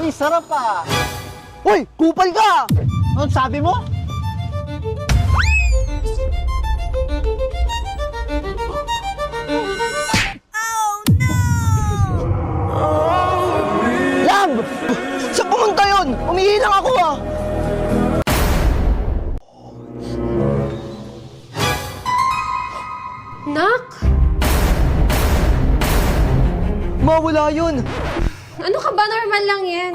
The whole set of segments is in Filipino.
Ay, sarap ah. Hoy, kupal ka! Ano sabi mo? Lab! Saan pumunta yun? Umihi lang ako ah! Nak? Mawala yun! Ano ka ba? Normal lang yan.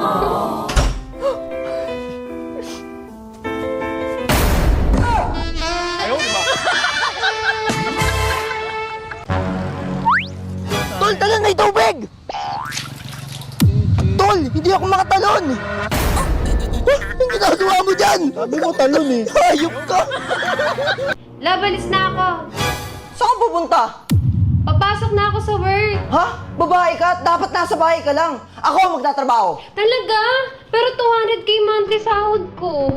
Tol, talon may tubig! Tol, hindi ako makatalon! Ang ginagawa mo dyan? Sabi mo talon eh. Hayop ka! Love, alis na ako. Saan ka pupunta? Papasok na ako sa work. Ha? Babae ka at dapat nasa bahay ka lang. Ako ang magtatrabaho. Talaga? Pero 200k monthly sahod ko.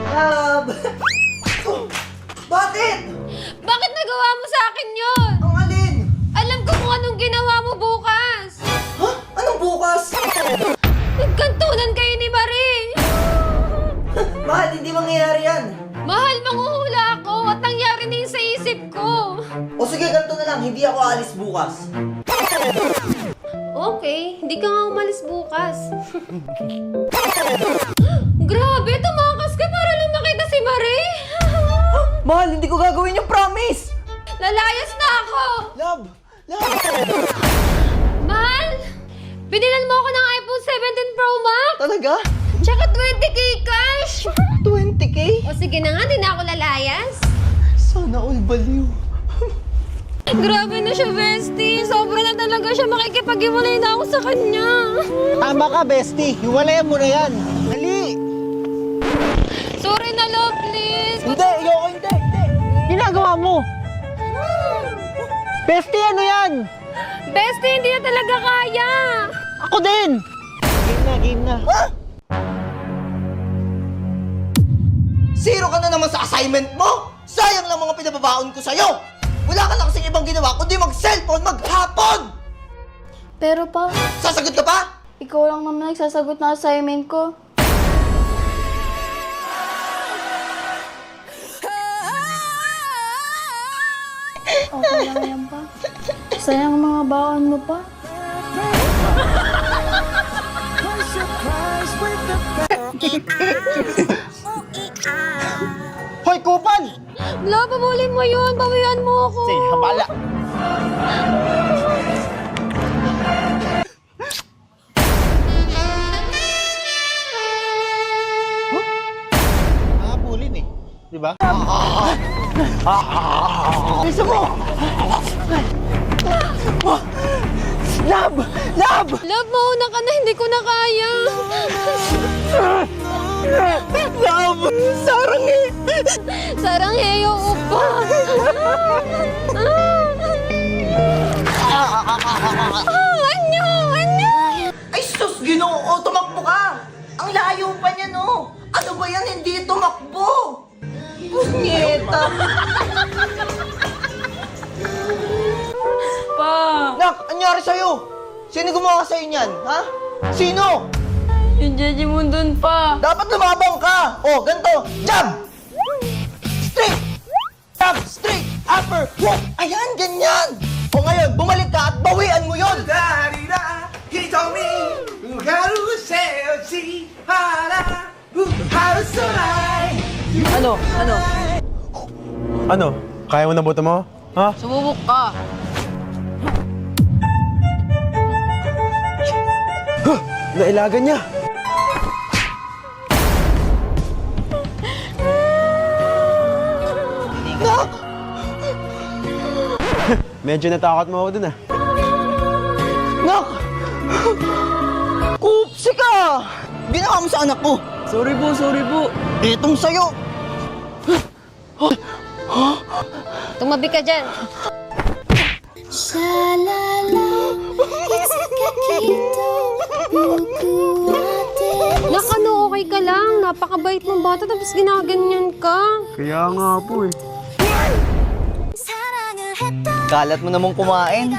Lab! Bakit? Bakit nagawa mo sa akin yun? Ang alin? Alam ko kung anong ginawa mo bukas. Ha? Anong bukas? Nagkantunan kayo ni Marie. Mahal, hindi mangyayari yan. Mahal, manghuhula ako at nangyari na yun sa isip ko. O sige, ganito na lang. Hindi ako alis bukas. Okay, hindi ka nga umalis bukas. Grabe, tumakas ka para lang makita si Marie. Mahal, hindi ko gagawin yung promise. Lalayas na ako. Lab! Lab! Mahal, binilan mo ako ng iPhone 17 Pro Max. Talaga? Tsaka 20k cash. 20k? O sige na nga, di na ako lalayas. Sana all baliw. Grabe na siya, bestie. Sobra na talaga siya. Makikipag-iwalay na ako sa kanya. Tama ka, bestie. Hiwalayan mo na yan. Dali! Sorry na, love, please. Hindi, ayoko, hindi. Ginagawa mo. Bestie, ano yan? Bestie, hindi na talaga kaya. Ako din! Game na. Ha? Zero ka na naman sa assignment mo! Sayang lang mga pinababaon ko sa'yo! Wala ka lang kasing ibang ginawa kundi mag-cellphone maghapon! Pero pa, Sasagot ka pa? ikaw lang naman nagsasagot na assignment ko. Okay lang yan pa. Sayang ang mga baon mo pa. Hoy, kupal! Love, pabulin mo yun. Bawian mo ako. Sige, habala. Nakapulin eh. Di ba? Bisa mo! Lab! Lab! Love, mauna ka na. Hindi ko na kaya. Lab! Sarang eh! Sarang heyo upa. Anyo! Anyo! Ay sus, Ginoo! Tumakbo ka! Ang layo pa niya, no? Ano ba yan? Hindi tumakbo! Punyeta! Pa! Nak, anyari sa'yo? Sino gumawa sa'yo niyan, ha? Sino? Yung Jeje mo dun pa. Dapat lumabang ka! Oh, ganito! Jab! Straight! Jab! Straight! Upper! Hook! Ayan, ganyan! O ngayon, bumalik ka at bawian mo yun! Ano? Ano? Ano? Kaya mo na buto mo? Ha? Sumubok ka. Nailagan niya. Nak! Medyo natakot mo ako dun ah. Nak! Kupsi ka! Ginawa mo sa anak ko! Sorry po. Etong sa'yo! Tumabi ka dyan. Shalala, it's Kakito, buku at napakabait mong bata tapos ginaganyan ka. Kaya nga po eh. Kalat mo namang kumain.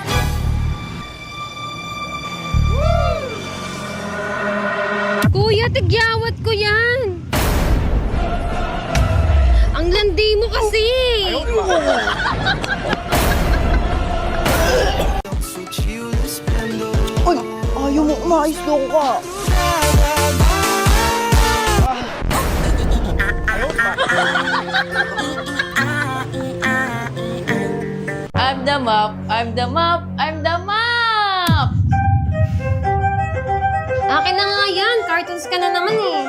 Kuya, tigyawat ko yan. Ang landi mo kasi. Uy, ayaw mo umayos doon ka. I'm the mop, I'm the mop, I'm the mop! Akin na nga yan. Cartoons ka na naman eh.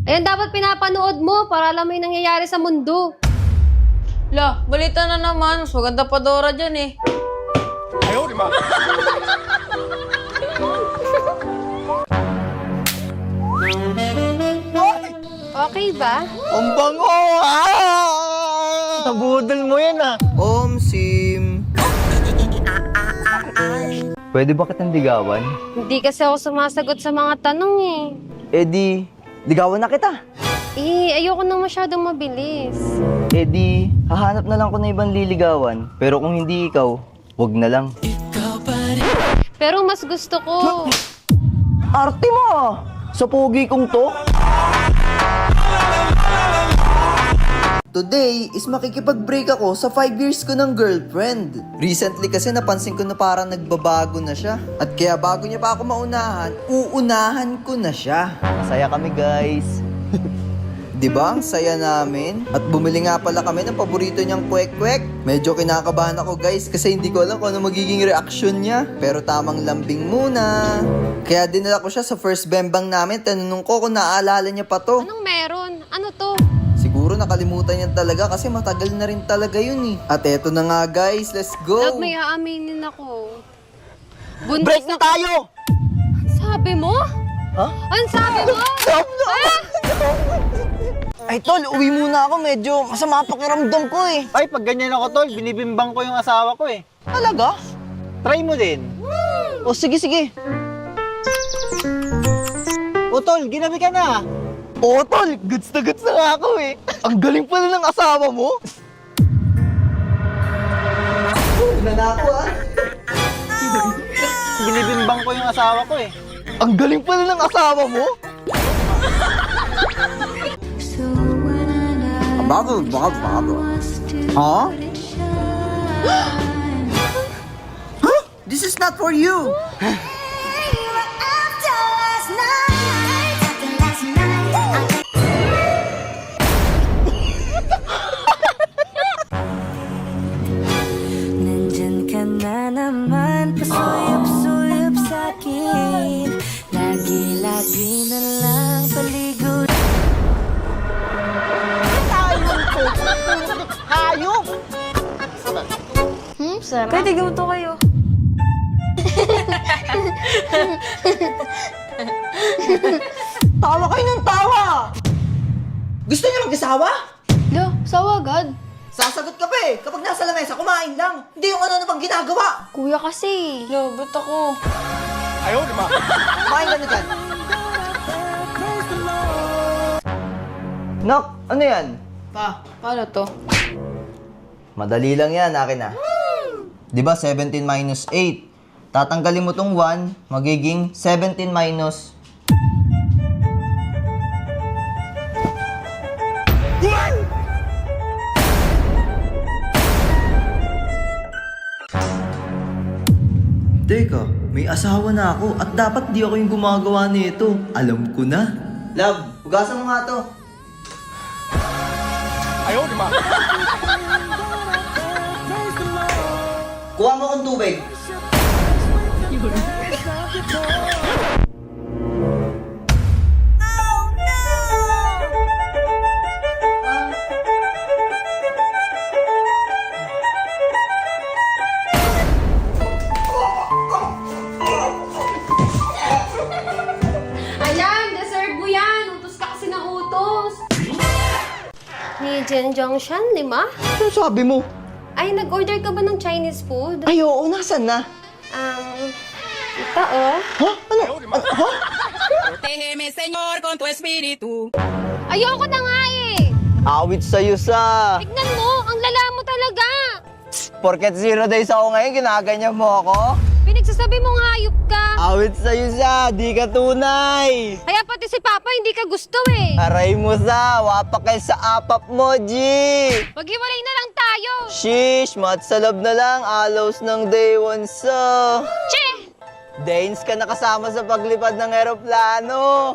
Ayan dapat pinapanood mo para alam mo yung nangyayari sa mundo. La, balita na naman. Mas maganda pa Dora dyan eh. Okay ba? Ang bango! Nabudol mo yan ah. Sim. Pwede ba kitang ligawan? Hindi kasi ako sumasagot sa mga tanong eh. Eh di, ligawan na kita. Eh, ayoko nang masyadong mabilis. Eh di, hahanap na lang ko na ibang liligawan. Pero kung hindi ikaw, wag na lang. Pero mas gusto ko. Arte mo ah! Sa pogi kong to. Today is makikipag-break ako sa 5 years ko ng girlfriend. Recently kasi napansin ko na parang nagbabago na siya. At kaya bago niya pa ako maunahan, uunahan ko na siya. Masaya kami guys. Diba? Ang saya namin. At bumili nga pala kami ng paborito niyang kwek-kwek. Medyo kinakabahan ako guys kasi hindi ko alam kung ano magiging reaksyon niya. Pero tamang lambing muna. Kaya dinala ko siya sa first bembang namin. Tanunong ko kung naaalala niya pa to. Anong meron? Ano to? Siguro nakalimutan niya talaga kasi matagal na rin talaga yun eh. At eto na nga guys, let's go! Love, may aaminin ako. Buntis Break na tayo! Sabi mo? Ha? Ang sabi mo? Stop na! Ay tol, uwi muna ako. Medyo masama pakiramdam ko eh. Ay, pag ganyan ako tol, binibimbang ko yung asawa ko eh. Talaga? Try mo din. O sige, sige. O tol, ginabi ka na. Oo tol, goods na nga ako eh. Ang galing pala ng asawa mo. Na ako ah. Binibimbang ko yung asawa ko eh. Ang galing pala ng asawa mo. Bago. Huh? Huh? This is not for you. Nandyan ka na naman, pasuyop-suyop sa'kin. Lagi-lagi na lang paligo. Hayop! Sarap. Pwede gamuto kayo. Tawa kayo ng tawa! Gusto niyo mag-asawa? Lo, sawa agad. Sasagot ka pa eh! Kapag nasa lamesa, kumain lang! Hindi yung ano pang ginagawa! Kuya kasi. Lo, ba't ako? Kumain ka na dyan! Nak, ano yan? Pa, paano to? Madali lang yan, akin na. Di ba 17 minus 8? Tatanggalin mo tong 1, magiging 17 minus... Teka, may asawa na ako at dapat di ako yung gumagawa nito. Alam ko na. Love, hugasan mo nga to. Kuha mo kong tubig. Ayan, deserve mo yan. Utos ka kasi ng utos. Ni Jen Jongshan, 5? Ano sabi mo? Ay, nag-order ka ba ng Chinese food? Ay, oo, nasan na? Ito, oh. Ayoko na nga eh. Awit sa'yo sa... Tignan mo, ang lala mo talaga. Porket 0 days ako ngayon, ginaganyan mo ako? Pinagsasabi mong hayop ka. Awit sa'yo sa, di ka tunay! Kaya pati si Papa hindi ka gusto eh. Aray mo sa, wapakay sa apap mo, G! Maghiwalay na lang tayo. Shish, matsalab na lang, alaws ng day one sa... Che! Danes ka nakasama sa paglipad ng eroplano!